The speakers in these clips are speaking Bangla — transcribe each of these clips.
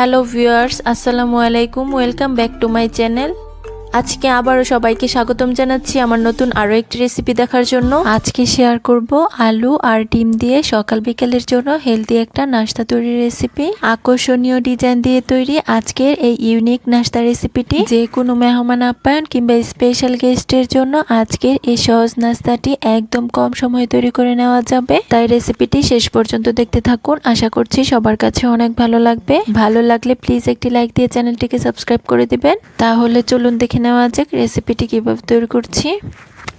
হ্যালো ভিউয়ার্স, আসসালামু আলাইকুম। Welcome back to my channel. আজকে আবারও সবাইকে স্বাগতম জানাচ্ছি আমার নতুন আরও একটি রেসিপি দেখার জন্য। আজকে শেয়ার করব আলু আর ডিম দিয়ে সকাল বিকেলের জন্য হেলদি একটা নাস্তা তৈরির রেসিপি। আকর্ষণীয় ডিজাইন দিয়ে তৈরি আজকের এই ইউনিক নাস্তা রেসিপিটি যে কোনো মেহমান আপ্যায়ন কিংবা স্পেশাল গেস্টের জন্য আজকের এই সহজ নাস্তাটি একদম কম সময়ে তৈরি করে নেওয়া যাবে। তাই রেসিপিটি শেষ পর্যন্ত দেখতে থাকুন। আশা করছি সবার কাছে অনেক ভালো লাগবে। ভালো লাগলে প্লিজ একটি লাইক দিয়ে চ্যানেলটিকে সাবস্ক্রাইব করে দিবেন। তাহলে চলুন দেখে নেওয়া যাক রেসিপিটি কিভাবে তৈরি করছি।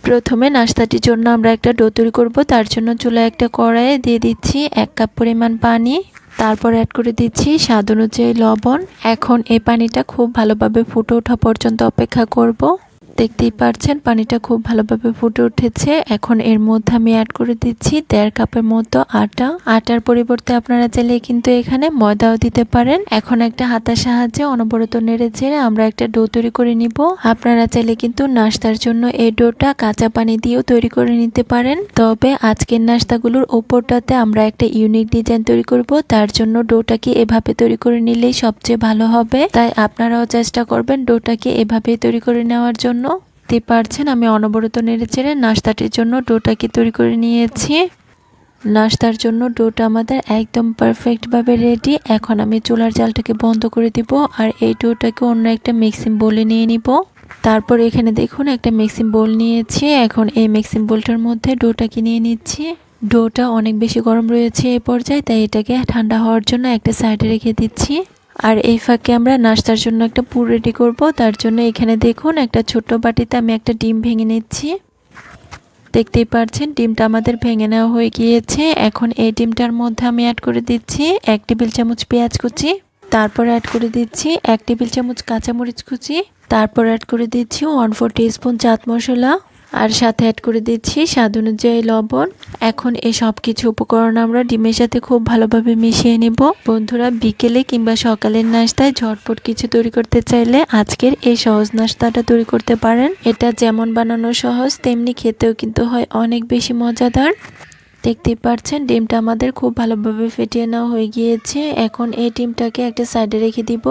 প্রথমে নাস্তাটির জন্য আমরা একটা ডো তৈরি করব। তার জন্য চুলায় একটা কড়াইয়ে দিয়ে দিচ্ছি 1 কাপ পরিমাণ পানি। তারপর অ্যাড করে দিচ্ছি স্বাদ অনুযায়ী লবণ। এখন এই পানিটা খুব ভালোভাবে ফুটে ওঠা পর্যন্ত অপেক্ষা করব। দেখতেই পাচ্ছেন পানিটা খুব ভালোভাবে ফুটে উঠেছে। এখন এর মধ্যে আমি অ্যাড করে দিচ্ছি 1.5 কাপের মতো আটা। আটার পরিবর্তে আপনারা চাইলে কিন্তু এখানে ময়দাও দিতে পারেন। এখন একটা হাতার সাহায্যে অনবরত নেড়ে চেড়ে আমরা একটা ডো তৈরি করে নিব। আপনারা চাইলে কিন্তু নাস্তার জন্য এই ডোটা কাঁচা পানি দিয়েও তৈরি করে নিতে পারেন। তবে আজকের নাস্তাগুলোর উপরটাতে আমরা একটা ইউনিক ডিজাইন তৈরি করব। তার জন্য ডোটাকে এভাবে তৈরি করে নিলেই সবচেয়ে ভালো হবে। তাই আপনারাও চেষ্টা করবেন ডোটাকে এভাবেই তৈরি করে নেওয়ার জন্য। দেখতে পারছেন আমি অনবরত নেড়ে চেড়ে নাস্তাটির জন্য ডোটাকে তৈরি করে নিয়েছি। নাস্তার জন্য ডোটা আমাদের একদম পারফেক্টভাবে রেডি। এখন আমি চুলার জালটাকে বন্ধ করে দিব আর এই ডোটাকে অন্য একটা মিক্সিং বোলে নিয়ে নিব। তারপর এখানে দেখুন একটা মিক্সিং বোল নিয়েছি। এখন এই মিক্সিং বোলটার মধ্যে ডোটাকে নিয়ে নিচ্ছি। ডোটা অনেক বেশি গরম রয়েছে এই পর্যায়ে, তাই এটাকে ঠান্ডা হওয়ার জন্য একটা সাইডে রেখে দিচ্ছি। আর এই ফাঁকে আমরা নাস্তার জন্য একটা পুর রেডি করব। তার জন্য এখানে দেখুন একটা ছোট্ট বাটিতে আমি একটা ডিম ভেঙে নিচ্ছি। দেখতেই পাচ্ছেন ডিমটা আমাদের ভেঙে নেওয়া হয়ে গিয়েছে। এখন এই ডিমটার মধ্যে আমি অ্যাড করে দিচ্ছি 1 টেবিল চামচ পেঁয়াজ কুচি। তারপর অ্যাড করে দিচ্ছি 1 টেবিল চামচ কাঁচামরিচ কুচি। তারপর অ্যাড করে দিচ্ছি 1/4 টিস্পুন চাট মশলা। আর সাথে অ্যাড করে দিচ্ছি স্বাদ অনুযায়ী লবণ। এখন এই সব কিছু উপকরণ আমরা ডিমের সাথে খুব ভালোভাবে মিশিয়ে নেব। বন্ধুরা, বিকেলে কিংবা সকালের নাস্তায় ঝটপট কিছু তৈরি করতে চাইলে আজকের এই সহজ নাস্তাটা তৈরি করতে পারেন। এটা যেমন বানানো সহজ তেমনি খেতেও কিন্তু হয় অনেক বেশি মজাদার। দেখতেই পাচ্ছেন ডিমটা আমাদের খুব ভালোভাবে ফেটিয়ে নেওয়া হয়ে গিয়েছে। এখন এই ডিমটাকে একটা সাইডে রেখে দিব।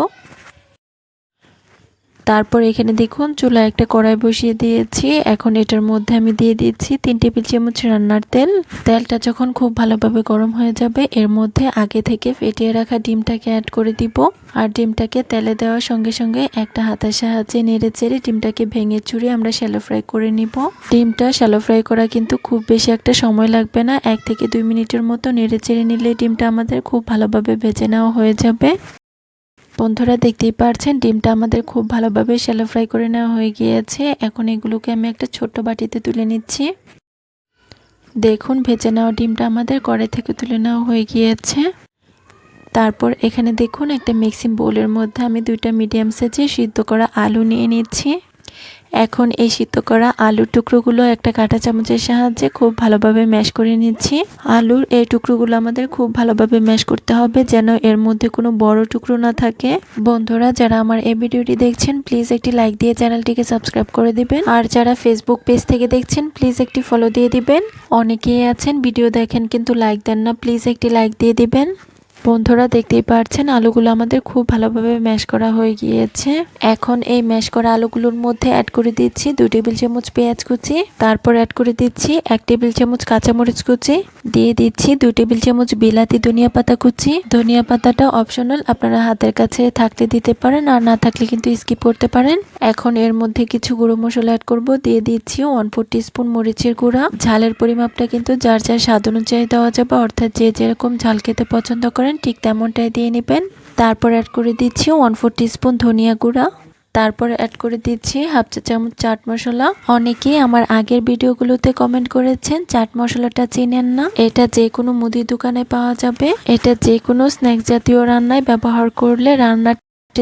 তারপর এখানে দেখুন চুলায় একটা কড়াই বসিয়ে দিয়েছি। এখন এটার মধ্যে আমি দিয়ে দিচ্ছি 3 টেবিল চামচ রান্নার তেল। তেলটা যখন খুব ভালোভাবে গরম হয়ে যাবে এর মধ্যে আগে থেকে ফেটিয়ে রাখা ডিমটাকে অ্যাড করে দিব। আর ডিমটাকে তেলে দেওয়ার সঙ্গে সঙ্গে একটা হাতার সাহায্যে নেড়ে চেড়ে ডিমটাকে ভেঙে চুরে আমরা শ্যালো ফ্রাই করে নিব। ডিমটা শ্যালো ফ্রাই করা কিন্তু খুব বেশি একটা সময় লাগবে না। 1 থেকে 2 মিনিটের মতো নেড়ে চেড়ে নিলে ডিমটা আমাদের খুব ভালোভাবে ভেজে নেওয়া হয়ে যাবে। বন্ধুরা, দেখতেই পাচ্ছেন ডিমটা আমাদের খুব ভালোভাবে শ্যালো ফ্রাই করে নেওয়া হয়ে গিয়েছে। এখন এগুলোকে আমি একটা ছোট্ট বাটিতে তুলে নিচ্ছি। দেখুন ভেজে নেওয়া ডিমটা আমাদের কড়াই থেকে তুলে নেওয়া হয়ে গিয়েছে। তারপর এখানে দেখুন একটা মিক্সিং বোলের মধ্যে আমি 2টা মিডিয়াম সাইজে সিদ্ধ করা আলু নিয়ে নিচ্ছি। এখন এই সিদ্ধ করা আলুর টুকরোগুলো একটা কাঁটা চামচের সাহায্যে খুব ভালোভাবে ম্যাশ করে নিচ্ছি। আলুর এই টুকরোগুলো আমাদের খুব ভালোভাবে ম্যাশ করতে হবে যেন এর মধ্যে কোনো বড় টুকরো না থাকে। বন্ধুরা, যারা আমার এই ভিডিওটি দেখছেন প্লিজ একটি লাইক দিয়ে চ্যানেলটিকে সাবস্ক্রাইব করে দিবেন। আর যারা ফেসবুক পেজ থেকে দেখছেন প্লিজ একটি ফলো দিয়ে দিবেন। অনেকেই আছেন ভিডিও দেখেন কিন্তু লাইক দেন না, প্লিজ একটি লাইক দিয়ে দিবেন। বন্ধুরা, দেখতেই পাচ্ছেন আলুগুলো আমাদের খুব ভালোভাবে ম্যাশ করা হয়ে গিয়েছে। এখন এই ম্যাশ করা আলুগুলোর মধ্যে অ্যাড করে দিচ্ছি 2 টেবিল চামচ পেঁয়াজ কুচি। তারপর অ্যাড করে দিচ্ছি 1 টেবিল চামচ কাঁচামরিচ কুচি। দিয়ে দিচ্ছি 2 টেবিল চামচ বিলাতি ধনিয়া পাতা কুচি। ধনিয়া পাতাটা অপশনাল, আপনারা হাতের কাছে থাকলে দিতে পারেন আর না থাকলে কিন্তু স্কিপ করতে পারেন। এখন এর মধ্যে কিছু গুঁড়ো মশলা অ্যাড করব। দিয়ে দিচ্ছি 1/4 টিস্পুন মরিচের গুঁড়া। ঝালের পরিমাপটা কিন্তু যার যার স্বাদ অনুযায়ী দেওয়া যাবে, অর্থাৎ যে যেরকম ঝাল খেতে পছন্দ করেন ঠিক তেমনটাই দিয়ে নেবেন। তারপর অ্যাড করে দিচ্ছি 1/4 টিস্পুন ধনিয়া গুঁড়া। তারপর অ্যাড করে দিচ্ছি 1/2 চা চামচ চাট মশলা। অনেকেই আমার আগের ভিডিওগুলোতে কমেন্ট করেছেন চাট মশলাটা চিনেন না। এটা যে কোনো মুদি দোকানে পাওয়া যাবে। এটা যে কোনো স্ন্যাক্স জাতীয় রান্নায় ব্যবহার করলে রান্নার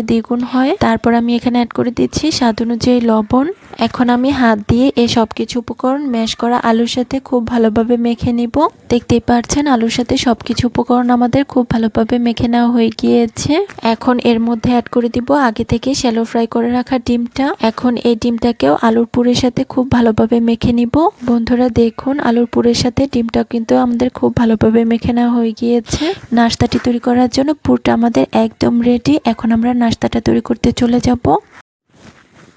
দ্বিগুণ হয়। তারপর আমি এখানে অ্যাড করে দিচ্ছি স্বাদ অনুযায়ী লবণ। এখন আমি হাত দিয়ে এই সবকিছু উপকরণ ম্যাশ করা আলুর সাথে খুব ভালোভাবে মেখে নিব। দেখতেই পাচ্ছেন আলুর সাথে সবকিছু উপকরণ আমাদের খুব ভালোভাবে মেখে নেওয়া হয়ে গিয়েছে। এখন এর মধ্যে অ্যাড করে দিব আগে থেকে শ্যালো ফ্রাই করে রাখা ডিমটা। এখন এই ডিমটাকেও আলুর পুরের সাথে খুব ভালোভাবে মেখে নিব। বন্ধুরা দেখুন আলুর পুরের সাথে ডিমটা কিন্তু আমাদের খুব ভালোভাবে মেখে নেওয়া হয়ে গিয়েছে। নাস্তাটি তৈরি করার জন্য পুরটা আমাদের একদম রেডি। এখন আমরা নাস্তাটা তৈরি করতে চলে যাব।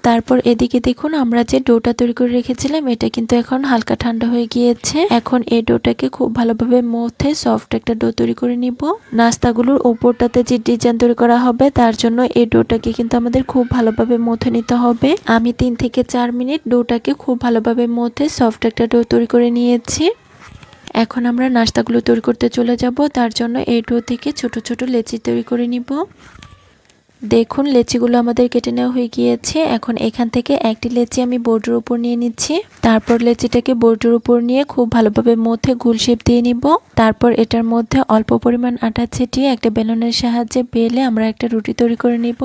তারপর এদিকে দেখুন আমরা যে ডোটা তৈরি করে রেখেছিলাম এটা কিন্তু এখন হালকা ঠান্ডা হয়ে গিয়েছে। এখন এই ডোটাকে খুব ভালোভাবে মথে সফট একটা ডো তৈরি করে নিব। নাস্তাগুলোর ওপরটাতে যে ডিজাইন তৈরি করা হবে তার জন্য এই ডোটাকে কিন্তু আমাদের খুব ভালোভাবে মথে নিতে হবে। আমি 3 থেকে 4 মিনিট ডোটাকে খুব ভালোভাবে মথে সফট একটা ডো তৈরি করে নিয়েছি। এখন আমরা নাস্তাগুলো তৈরি করতে চলে যাব। তার জন্য এই ডো থেকে ছোট ছোট লেচি তৈরি করে নিব। দেখুন লেচিগুলো আমাদের কেটে নেওয়া হয়ে গিয়েছে। এখন এখান থেকে একটি লেচি আমি বোর্ডের উপর নিয়ে নিচ্ছি। তারপর লেচিটাকে বোর্ডের উপর নিয়ে খুব ভালোভাবে মধ্যে গোল শেপ দিয়ে নিব। তারপর এটার মধ্যে অল্প পরিমাণ আটা ছিটিয়ে একটা বেলনের সাহায্যে বেলে আমরা একটা রুটি তৈরি করে নিব।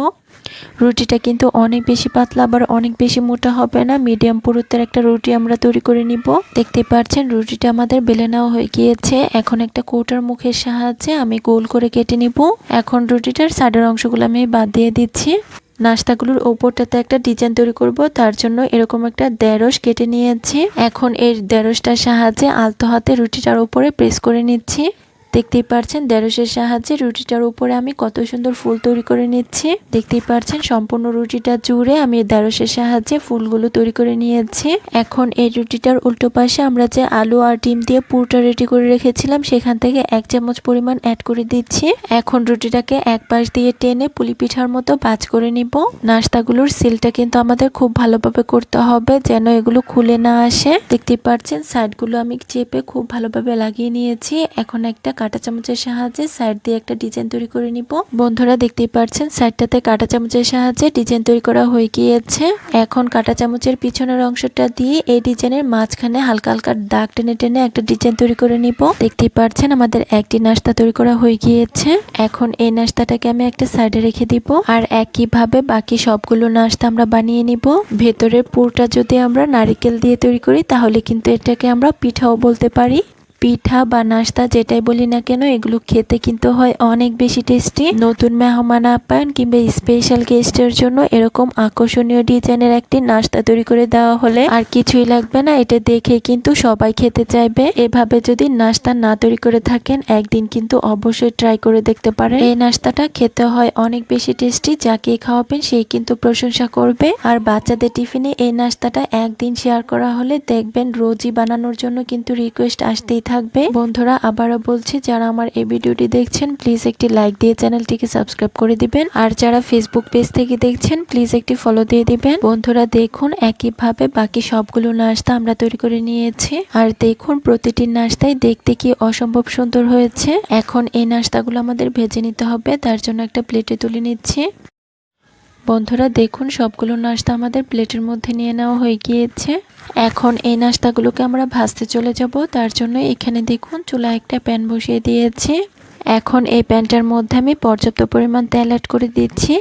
রুটিটা কিন্তু অনেক বেশি পাতলা আবার অনেক বেশি মোটা হবে না, মিডিয়াম পুরুত্বের একটা রুটি আমরা তৈরি করে নিব। দেখতে পাচ্ছেন রুটিটা আমাদের বেলে নেওয়া হয়ে গিয়েছে। এখন একটা কৌটার মুখের সাহায্যে আমি গোল করে কেটে নিব। এখন রুটিটার সাইডের অংশগুলো আমি বাদ দিয়ে দিচ্ছি। নাস্তাগুলোর ওপরটাতে একটা ডিজাইন তৈরি করব, তার জন্য এরকম একটা দেড়শ কেটে নিয়েছি। এখন এই দেড়শটার সাহায্যে আলতো হাতে রুটিটার উপরে প্রেস করে নিচ্ছি। দেখতেই পাচ্ছেন দেড়শের সাহায্যে রুটিটার উপরে আমি কত সুন্দর ফুল তৈরি করে নিচ্ছি। দেখতেই পাচ্ছেন সম্পূর্ণ রুটিটা জুড়ে আমি দেড়শের সাহায্যে ফুলগুলো তৈরি করে নিয়েছি। এখন এই রুটিটার উল্টো পাশে আমরা যে আলু আর ডিম দিয়ে পুরটা রেডি করে রেখেছিলাম সেখান থেকে 1 চামচ পরিমাণ অ্যাড করে দিচ্ছি। এখন রুটিটাকে এক পাশ দিয়ে টেনে পুলি পিঠার মতো ভাঁজ করে নিব। নাস্তাগুলোর সিলটা কিন্তু আমাদের খুব ভালোভাবে করতে হবে যেন এগুলো খুলে না আসে। দেখতেই পাচ্ছেন সাইডগুলো আমি চেপে খুব ভালোভাবে লাগিয়ে নিয়েছি। এখন একটা কাঁটা চামচের সাহায্যে সাইড দিয়ে একটা ডিজাইন তৈরি করে নিব। বন্ধুরা দেখতেই পাচ্ছেন সাইডটাতে কাঁটা চামচের সাহায্যে ডিজাইন তৈরি করা হয়ে গিয়েছে। এখন কাঁটা চামচের পিছনের অংশটা দিয়ে এই ডিজাইনের মাঝখানে হালকা হালকা দাগ টেনে টেনে একটা ডিজাইন তৈরি করে নিব। দেখতেই পাচ্ছেন আমাদের একটি নাস্তা তৈরি করা হয়ে গিয়েছে। এখন এই নাস্তাটাকে আমি একটা সাইডে রেখে দিব। আর একইভাবে বাকি সবগুলো নাস্তা আমরা বানিয়ে নিব। ভেতরের পুরটা যদি আমরা নারকেল দিয়ে তৈরি করি তাহলে কিন্তু এটাকে আমরা পিঠাও বলতে পারি। পিঠা বা নাস্তা যেটাই বলি না কেন এগুলো খেতে কিন্তু হয় অনেক বেশি টেস্টি। নতুন মেহমান আপ্যায়ন কিংবা স্পেশাল গেস্টের জন্য এরকম আকর্ষণীয় ডিজাইনের একটি নাস্তা তৈরি করে দেওয়া হলে আর কিছুই লাগবে না, এটা দেখে কিন্তু সবাই খেতে চাইবে। এভাবে যদি নাস্তা না তৈরি করে থাকেন একদিন কিন্তু অবশ্যই ট্রাই করে দেখতে পারেন। এই নাস্তাটা খেতে হয় অনেক বেশি টেস্টি, যাকে খাওয়াবেন সেই কিন্তু প্রশংসা করবে। আর বাচ্চাদের টিফিনে এই নাস্তাটা একদিন শেয়ার করা হলে দেখবেন রোজই বানানোর জন্য কিন্তু রিকোয়েস্ট আসতেই থাকবে। বন্ধুরা আবারও বলছি যারা আমার এই ভিডিওটি দেখছেন প্লিজ একটি লাইক দিয়ে চ্যানেলটিকে সাবস্ক্রাইব করে দিবেন। আর যারা ফেসবুক পেজ থেকে দেখছেন প্লিজ একটি ফলো দিয়ে দিবেন। বন্ধুরা দেখুন একইভাবে বাকি সবগুলো নাস্তা আমরা তৈরি করে নিয়েছি। আর দেখুন প্রতিটি নাস্তাই দেখতে কি অসম্ভব সুন্দর হয়েছে। এখন এই নাস্তাগুলো আমাদের ভেজে নিতে হবে, তার জন্য একটা প্লেটে তুলে নিচ্ছি। বন্ধুরা দেখুন সবগুলো নাস্তা আমাদের প্লেটের মধ্যে নিয়ে নেওয়া হয়ে গিয়েছে। এখন এই নাস্তাগুলোকে আমরা ভাজতে চলে যাব। তার জন্য এখানে দেখুন চুলায় একটা প্যান বসিয়ে দিয়েছি। এখন এই প্যানটার মধ্যে আমি পর্যাপ্ত পরিমাণ তেল অ্যাড করে দিচ্ছি।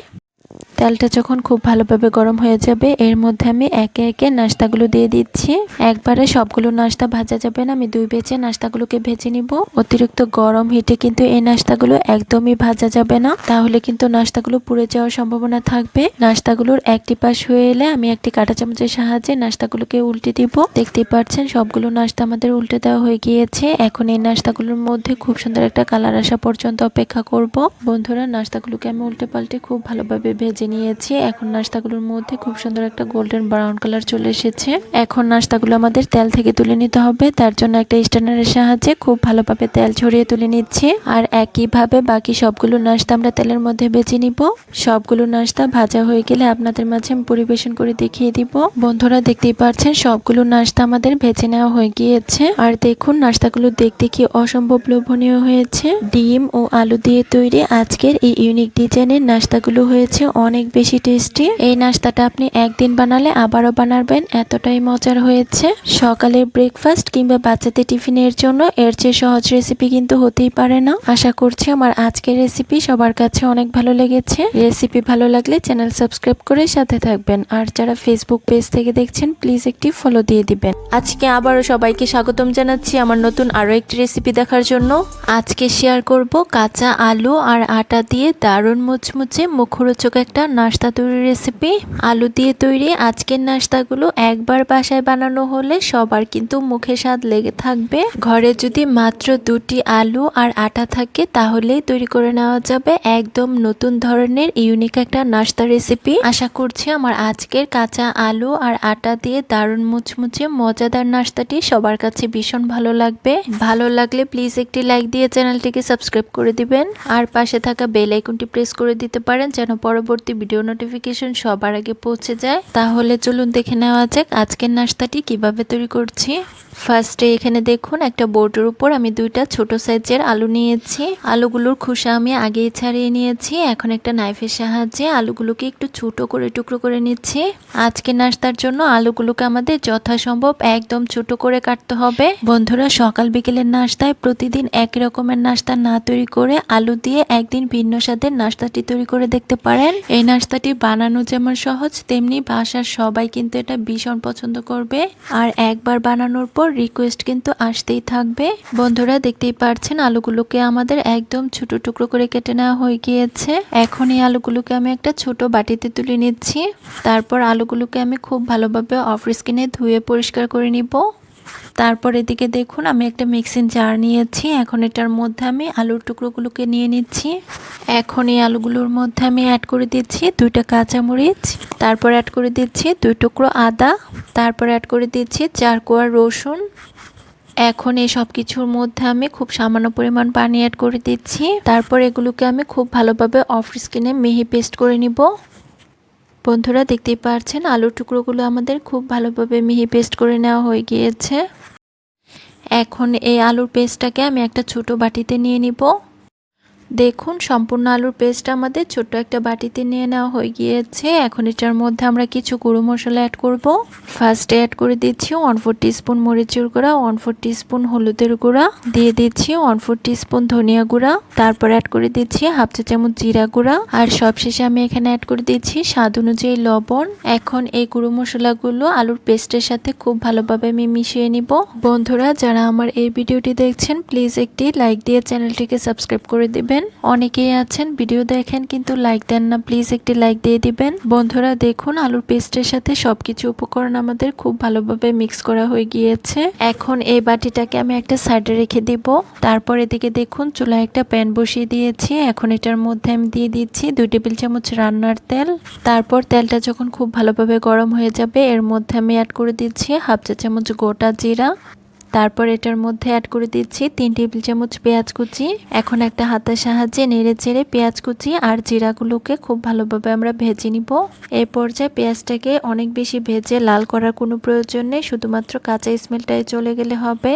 তেলটা যখন খুব ভালোভাবে গরম হয়ে যাবে এর মধ্যে আমি একে একে নাস্তাগুলো দিয়ে দিচ্ছি। একবারে সবগুলো নাস্তা ভাজা যাবে না, আমি 2 ব্যাচে নাস্তাগুলোকে ভেজে নিব। অতিরিক্ত গরম হিটে কিন্তু এই নাস্তাগুলো একদমই ভাজা যাবে না, তাহলে কিন্তু নাস্তাগুলো পুড়ে যাওয়ার সম্ভাবনা থাকবে। নাস্তাগুলোর একটি পাশ হয়ে এলে আমি একটি কাঁটা চামচের সাহায্যে নাস্তাগুলোকে উল্টে দিব। দেখতেই পাচ্ছেন সবগুলো নাস্তা আমাদের উল্টে দেওয়া হয়ে গিয়েছে। এখন এই নাস্তাগুলোর মধ্যে খুব সুন্দর একটা কালার আসা পর্যন্ত অপেক্ষা করব। বন্ধুরা নাস্তাগুলোকে আমি উল্টে পাল্টে খুব ভালোভাবে ভেজে নিয়েছি। এখন নাস্তাগুলোর মধ্যে খুব সুন্দর একটা গোল্ডেন ব্রাউন কালার চলে এসেছে। এখন নাস্তাগুলো আমাদের তেল থেকে তুলে নিতে হবে, তার জন্য একটা স্ট্যান্ডারের সাহায্যে খুব ভালোভাবে তেল ছড়িয়ে তুলে নিচ্ছি। আর একইভাবে বাকি সবগুলো নাস্তা আমরা তেলের মধ্যে ভেজে নিব। সবগুলো নাস্তা ভাজা হয়ে গেলে আপনাদের মাঝে আমি পরিবেশন করে দেখিয়ে দিব। বন্ধুরা দেখতেই পাচ্ছেন সবগুলো নাস্তা আমাদের ভেজে নেওয়া হয়ে গিয়েছে। আর দেখুন নাস্তাগুলো দেখতে কি অসম্ভব লোভনীয় হয়েছে। ডিম ও আলু দিয়ে তৈরি আজকের এই ইউনিক ডিজাইনের নাস্তাগুলো হয়েছে অনেক বেশি টেস্টি। এই নাস্তাটা আপনি একদিন বানালে আবারও বানাবেন, এতটাই মজার হয়েছে। সকালের ব্রেকফাস্ট কিংবা বাচ্চাদের টিফিনের জন্য এর চেয়ে সহজ রেসিপি কিন্তু হতেই পারে না। আশা করছি আমার আজকের রেসিপি সবার কাছে অনেক ভালো লেগেছে। রেসিপি ভালো লাগলে চ্যানেল সাবস্ক্রাইব করে সাথে থাকবেন, আর যারা ফেসবুক পেজ থেকে দেখছেন প্লিজ একটি ফলো দিয়ে দিবেন। আজকে আবারও সবাইকে স্বাগতম জানাচ্ছি আমার নতুন আরো একটি রেসিপি দেখার জন্য। আজকে শেয়ার করব কাঁচা আলু আর আটা দিয়ে দারুণ মুচমুচে মুখরোচক একটা নাস্তা তৈরির রেসিপি। আলু দিয়ে তৈরি আজকের নাস্তাগুলো একবার বাসায় বানানো হলে সবার কিন্তু মুখে স্বাদ লেগে থাকবে। ঘরে যদি মাত্র 2টি আলু আর আটা থাকে তাহলেই তৈরি করে নেওয়া যাবে একদম নতুন ধরনের ইউনিক একটা নাস্তা রেসিপি। আশা করছি আমার আজকের কাঁচা আলু আর আটা দিয়ে দারুণ মুচমুচে মজাদার নাস্তাটি সবার কাছে ভীষণ ভালো লাগবে। ভালো লাগলে প্লিজ একটি লাইক দিয়ে চ্যানেলটিকে সাবস্ক্রাইব করে দিবেন, আর পাশে থাকা বেল আইকনটি প্রেস করে দিতে পারেন যেন পরবর্তী ভিডিও নোটিফিকেশন সবার আগে পৌঁছে যায়। তাহলে চলুন দেখে নেওয়া যাক আজকের নাস্তাটি কিভাবে তৈরি করছি। ফার্স্টে এখানে দেখুন একটা বোর্ডের উপর আমি 2টা ছোট সাইজের আলু নিয়েছি। আলুগুলোর খোসা আমি আগেই ছাড়িয়ে নিয়েছি। এখন একটা নাইফের সাহায্যে আলুগুলোকে একটু ছোট করে টুকরো করে নিচ্ছি। আজকে নাস্তার জন্য আলুগুলোকে আমাদের যথাসম্ভব একদম ছোট করে কাটতে হবে। বন্ধুরা, সকাল বিকেলের নাস্তায় প্রতিদিন একই রকমের নাস্তা না তৈরি করে আলু দিয়ে একদিন ভিন্ন স্বাদের নাস্তাটি তৈরি করে দেখতে পারেন। এই নাস্তাটি বানানো যেমন সহজ, তেমনি বাসার সবাই কিন্তু এটা ভীষণ পছন্দ করবে, আর একবার বানানোর পর রিকোয়েস্ট কিন্তু আসতেই থাকবে। বন্ধুরা, দেখতেই পারছেন আলুগুলোকে আমাদের একদম ছোট টুকরো করে কেটে নেওয়া হয়ে গিয়েছে। এখন এই আলুগুলোকে আমি একটা ছোট বাটিতে তুলে নিচ্ছি। তারপর আলুগুলোকে আমি খুব ভালোভাবে অফ স্কিনে ধুয়ে পরিষ্কার করে নিব। তারপর এদিকে দেখুন আমি একটা মিক্সিং জার নিয়েছি। এখন এটার মধ্যে আমি আলুর টুকরোগুলোকে নিয়ে নিচ্ছি। এখন এই আলুগুলোর মধ্যে আমি অ্যাড করে দিচ্ছি 2টা কাঁচামরিচ, তারপর অ্যাড করে দিচ্ছি 2 টুকরো আদা, তারপর অ্যাড করে দিচ্ছি 4 কোয়া রসুন। এখন এই সব কিছুর মধ্যে আমি খুব সামান্য পরিমাণ পানি অ্যাড করে দিচ্ছি। তারপর এগুলোকে আমি খুব ভালোভাবে অফ স্কিনে মিহি পেস্ট করে নিব। বন্ধুরা, দেখতেই পাচ্ছেন আলুর টুকরোগুলো আমাদের খুব ভালোভাবে মিহি পেস্ট করে নেওয়া হয়ে গিয়েছে। এখন এই আলুর পেস্টটাকে আমি একটা ছোট বাটিতে নিয়ে নিব। দেখুন সম্পূর্ণ আলুর পেস্টটা আমাদের ছোট্ট একটা বাটিতে নিয়ে নেওয়া হয়ে গিয়েছে। এখন এটার মধ্যে আমরা কিছু গুঁড়ো মশলা অ্যাড করব। ফার্স্টে অ্যাড করে দিচ্ছি 1/4 টিস্পুন মরিচের গুঁড়া, 1/4 টিস্পুন হলুদের গুঁড়া, দিয়ে দিচ্ছি 1/4 টিস্পুন ধনিয়া গুঁড়া, তারপর অ্যাড করে দিচ্ছি 1/2 চা চামচ জিরা গুঁড়া, আর সবশেষে আমি এখানে অ্যাড করে দিচ্ছি স্বাদ অনুযায়ী লবণ। এখন এই গুঁড়ো মশলাগুলো আলুর পেস্টের সাথে খুব ভালোভাবে আমি মিশিয়ে নিব। বন্ধুরা, যারা আমার এই ভিডিওটি দেখছেন প্লিজ একটি লাইক দিয়ে চ্যানেলটিকে সাবস্ক্রাইব করে দিবেন। অনেকেই আছেন ভিডিও দেখেন কিন্তু লাইক দেন না, প্লিজ একটি লাইক দিয়ে দিবেন। বন্ধুরা, দেখুন আলুর পেস্টের সাথে সবকিছু উপকরণ আমাদের খুব ভালোভাবে মিক্স করা হয়ে গিয়েছে। এখন এই বাটিটাকে আমি একটা সাইডে রেখে দিব। তারপর এদিকে দেখুন চুলায় একটা প্যান বসিয়ে দিয়েছি। এখন এটার মধ্যে আমি দিয়ে দিচ্ছি 2 টেবিল চামচ রান্নার তেল। তারপর তেলটা যখন খুব ভালোভাবে গরম হয়ে যাবে এর মধ্যে আমি অ্যাড করে দিচ্ছি 1/2 চা চামচ গোটা জিরা। তারপর এটার মধ্যে অ্যাড করে দিচ্ছি 3 টেবিল চামচ পেঁয়াজ কুচি। এখন একটা হাতের সাহায্যে নেড়ে চেড়ে পেঁয়াজ কুচি আর জিরাগুলোকে খুব ভালোভাবে আমরা ভেজে নিব। এই পর্যায়ে পেঁয়াজটাকে অনেক বেশি ভেজে লাল করার কোনো প্রয়োজন নেই, শুধুমাত্র কাঁচা স্মেলটাই চলে গেলে হবে।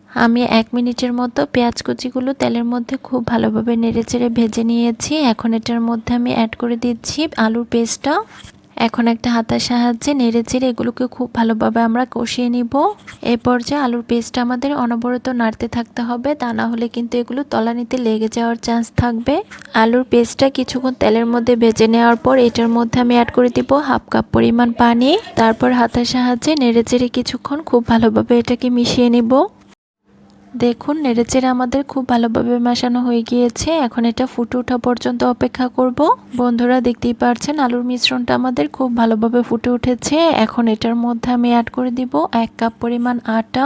আমি 1 মিনিটের মতো পেঁয়াজ কুচিগুলো তেলের মধ্যে খুব ভালোভাবে নেড়ে চেড়ে ভেজে নিয়েছি। এখন এটার মধ্যে আমি অ্যাড করে দিচ্ছি আলুর পেস্টটা। এখন একটা হাতের সাহায্যে নেড়ে চেড়ে এগুলোকে খুব ভালোভাবে আমরা কষিয়ে নিব। এই পর্যায়ে আলুর পেস্টটা আমাদের অনবরত নাড়তে থাকতে হবে, তা না হলে কিন্তু এগুলো তলানিতে লেগে যাওয়ার চান্স থাকবে। আলুর পেস্টটা কিছুক্ষণ তেলের মধ্যে ভেজে নেওয়ার পর এটার মধ্যে আমি অ্যাড করে দিব 1/2 কাপ পরিমাণ পানি। তারপর হাতের সাহায্যে নেড়ে চেড়ে কিছুক্ষণ খুব ভালোভাবে এটাকে মিশিয়ে নিব। দেখুন নেড়েচেড়ে আমাদের খুব ভালোভাবে মেশানো হয়ে গিয়েছে। এখন এটা ফুটে ওঠা পর্যন্ত অপেক্ষা করব। বন্ধুরা, দেখতেই পাচ্ছেন আলুর মিশ্রণটা আমাদের খুব ভালোভাবে ফুটে উঠেছে। এখন এটার মধ্যে আমি অ্যাড করে দিব 1 কাপ পরিমাণ আটা।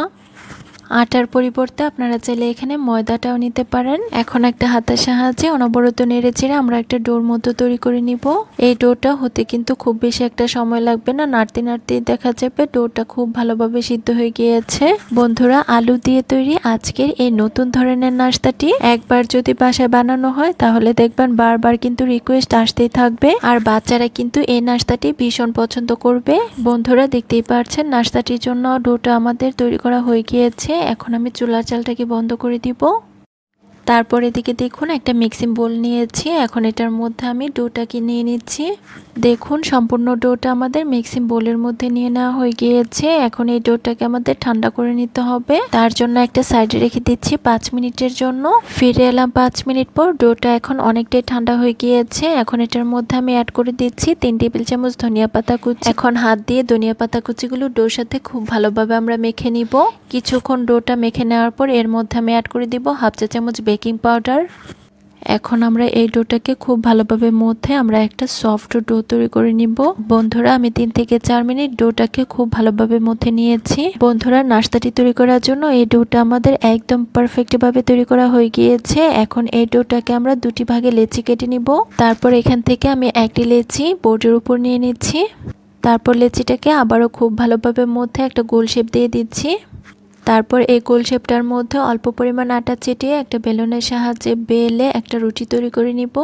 আটার পরিবর্তে আপনারা চাইলে এখানে ময়দাটাও নিতে পারেন। এখন একটা হাতের সাহায্যে অনবরত নেড়ে চেড়ে আমরা একটা ডোর মতো তৈরি করে নিব। এই ডোটা হতে কিন্তু খুব বেশি একটা সময় লাগবে না, নাড়তে নাড়তে দেখা যাবে ডোটা খুব ভালোভাবে সিদ্ধ হয়ে গিয়েছে। বন্ধুরা, আলু দিয়ে তৈরি আজকের এই নতুন ধরনের নাস্তাটি একবার যদি বাসায় বানানো হয় তাহলে দেখবেন বারবার কিন্তু রিকোয়েস্ট আসতেই থাকবে, আর বাচ্চারা কিন্তু এই নাস্তাটি ভীষণ পছন্দ করবে। বন্ধুরা, দেখতেই পাচ্ছেন নাস্তাটির জন্য ডোটা আমাদের তৈরি করা হয়ে গিয়েছে। এখন আমি চুলার জালটাকে বন্ধ করে দিব। তারপর এদিকে দেখুন একটা মিক্সিং বোল নিয়েছি। এখন এটার মধ্যে আমি ডোটাকে নিয়ে নিচ্ছি। দেখুন সম্পূর্ণ ডোটা আমাদের মিক্সিং বোলের মধ্যে নিয়ে নেওয়া হয়ে গিয়েছে। এখন এই ডোটাকে আমাদের ঠান্ডা করে নিতে হবে। তার জন্য একটা সাইডে রেখে দিচ্ছি 5 মিনিটের জন্য। ফিরে এলাম 5 মিনিট পর। ডোটা এখন অনেকটাই ঠান্ডা হয়ে গিয়েছে। এখন এটার মধ্যে আমি অ্যাড করে দিচ্ছি 3 টেবিল চামচ ধনিয়া পাতা কুচি। এখন হাত দিয়ে ধনিয়া পাতা কুচিগুলো ডোর সাথে খুব ভালোভাবে আমরা মেখে নিব। কিছুক্ষণ ডোটা মেখে নেওয়ার পর এর মধ্যে আমি অ্যাড করে দিব 1/2 চা চামচ বেকিং পাউডার। এখন আমরা এই ডোটাকে খুব ভালোভাবে মধ্যে আমরা একটা সফট ডো তৈরি করে নিব। বন্ধুরা আমি 3 থেকে 4 মিনিট ডোটাকে খুব ভালোভাবে মধ্যে নিয়েছি। বন্ধুরা নাস্তাটি তৈরি করার জন্য এই ডোটা আমাদের একদম পারফেক্ট ভাবে তৈরি করা হয়ে গিয়েছে। এখন এই ডোটাকে আমরা দুটি ভাগে লেচি কেটে নিব। তারপর এখান থেকে আমি একটি লেচি বোর্ডের উপর নিয়ে নিচ্ছি। তারপর লেচিটাকে আবারও খুব ভালোভাবে মধ্যে একটা গোল শেপ দিয়ে দিচ্ছি। তারপর এই গোল শেপটার মধ্যে অল্প পরিমাণ আটা চিটিয়ে একটা বেলুনের সাহায্যে বেলে একটা রুটি তৈরি করে নিব।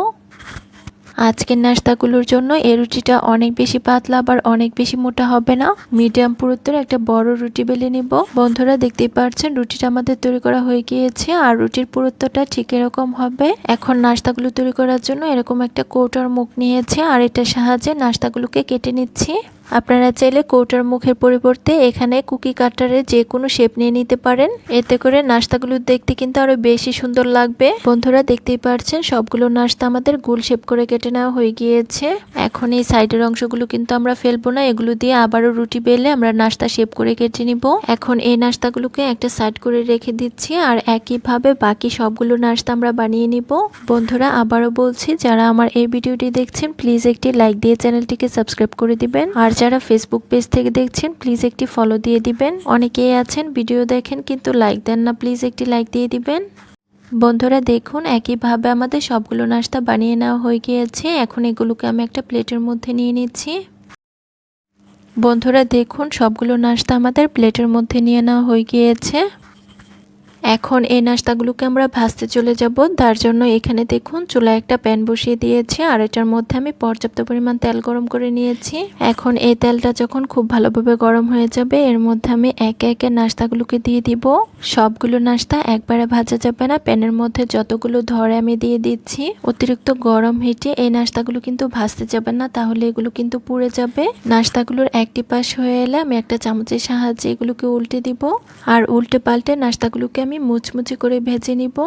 আজকের নাস্তাগুলোর জন্য এই রুটিটা অনেক বেশি পাতলা আবার অনেক বেশি মোটা হবে না, মিডিয়াম পুরুত্বের একটা বড় রুটি বেলে নিব। বন্ধুরা দেখতেই পাচ্ছেন রুটিটা আমাদের তৈরি করা হয়ে গিয়েছে আর রুটির পুরুত্বটা ঠিক এরকম হবে। এখন নাস্তাগুলো তৈরি করার জন্য এরকম একটা কৌটার মুখ নিয়েছে আর এটার সাহায্যে নাস্তাগুলোকে কেটে নিচ্ছি। আপনারা চাইলে কৌটার মুখের পরিবর্তে এখানে কুকি কাটারের যে কোনো শেপ নিয়ে নিতে পারেন। এতে করে নাস্তাগুলো দেখতে কিন্তু আরো বেশি সুন্দর লাগবে। বন্ধুরা দেখতেই পাচ্ছেন সবগুলো নাস্তা আমাদের গোল শেপ করে কেটে নেওয়া হয়ে গিয়েছে। এখন এই সাইডের অংশগুলো কিন্তু আমরা ফেলবো না, এগুলো দিয়ে আবারও রুটি বেলে আমরা নাস্তা শেপ করে কেটে নিব। এখন এই নাস্তাগুলোকে একটা সাইড করে রেখে দিচ্ছি আর একইভাবে বাকি সবগুলো নাস্তা আমরা বানিয়ে নিব। বন্ধুরা আবারও বলছি, যারা আমার এই ভিডিওটি দেখছেন প্লিজ একটি লাইক দিয়ে চ্যানেলটিকে সাবস্ক্রাইব করে দিবেন। আর যারা ফেসবুক পেজ থেকে দেখছেন প্লিজ একটি ফলো দিয়ে দিবেন। অনেকেই আছেন ভিডিও দেখেন কিন্তু লাইক দেন না, প্লিজ একটি লাইক দিয়ে দিবেন। বন্ধুরা দেখুন একইভাবে আমাদের সবগুলো নাস্তা বানিয়ে নেওয়া হয়ে গিয়েছে। এখন এগুলোকে আমি একটা প্লেটের মধ্যে নিয়ে নিচ্ছি। বন্ধুরা দেখুন সবগুলো নাস্তা আমাদের প্লেটের মধ্যে নিয়ে নেওয়া হয়ে গিয়েছে। এখন এই নাস্তাগুলোকে আমরা ভাজতে চলে যাব। তার জন্য এখানে দেখুন চুলায় একটা প্যান বসিয়ে দিয়েছি আর এটার মধ্যে আমি পর্যাপ্ত পরিমাণ তেল গরম করে নিয়েছি। এখন এই তেলটা যখন খুব ভালোভাবে গরম হয়ে যাবে এর মধ্যে আমি একে একে নাস্তাগুলোকে দিয়ে দিব। সবগুলো নাস্তা একবারে ভাজা যাবে না, প্যানের মধ্যে যতগুলো ধরে আমি দিয়ে দিচ্ছি। অতিরিক্ত গরম হিটে এই নাস্তাগুলো কিন্তু ভাজতে যাবে না, তাহলে এগুলো কিন্তু পুড়ে যাবে। নাস্তাগুলোর একটি পাশ হয়ে এলে আমি একটা চামচের সাহায্যে এগুলোকে উল্টে দিব আর উল্টে পাল্টে নাস্তাগুলোকে আমি মুচমুচে করে ভেজে নিব।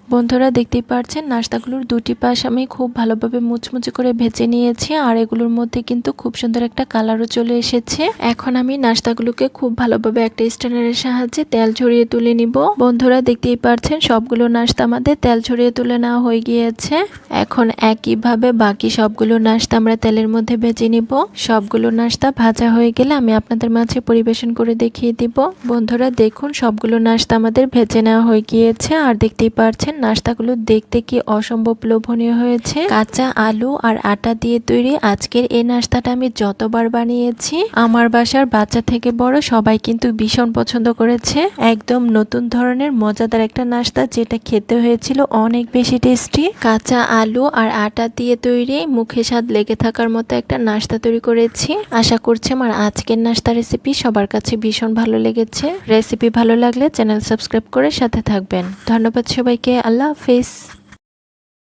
বন্ধুরা দেখতেই পাচ্ছেন নাস্তাগুলোর দুটি পাশ আমি খুব ভালোভাবে মুচমুচে করে ভেজে নিয়েছি আর এগুলোর মধ্যে কিন্তু খুব সুন্দর একটা কালারও চলে এসেছে। এখন আমি নাস্তাগুলোকে খুব ভালোভাবে একটা স্ট্যান্ডারের সাহায্যে তেল ঝরিয়ে তুলে নিব। বন্ধুরা দেখতেই পাচ্ছেন সবগুলো নাস্তা আমাদের তেল ঝরিয়ে তুলে নেওয়া হয়ে গিয়েছে। এখন একইভাবে বাকি সবগুলো নাস্তা আমরা তেলের মধ্যে ভেজে নিব। সবগুলো নাস্তা ভাজা হয়ে গেলে আমি আপনাদের মাঝে পরিবেশন করে দেখিয়ে দিব। বন্ধুরা দেখুন সবগুলো নাস্তা আমাদের ভেজে নেওয়া হয়ে গিয়েছে আর দেখতেই পাচ্ছেন নাস্তাগুলো দেখতে কি অসম্ভব লোভনীয় হয়েছে। কাঁচা আলু আর আটা দিয়ে তৈরি আজকের এই নাস্তাটা আমি যতবার বানিয়েছি আমার বাসার বাচ্চা থেকে বড় সবাই কিন্তু ভীষণ পছন্দ করেছে। একদম নতুন ধরনের মজাদার একটা নাস্তা যেটা খেতে হয়েছিল অনেক বেশি টেস্টি। কাঁচা আলু আর আটা দিয়ে তৈরি মুখে স্বাদ লেগে থাকার মতো একটা নাস্তা তৈরি করেছি। আশা করছি আমার আজকের নাস্তা রেসিপি সবার কাছে ভীষণ ভালো লেগেছে। রেসিপি ভালো লাগলে চ্যানেল সাবস্ক্রাইব করে সাথে থাকবেন। ধন্যবাদ সবাইকে। আল্লাহ হাফেজ।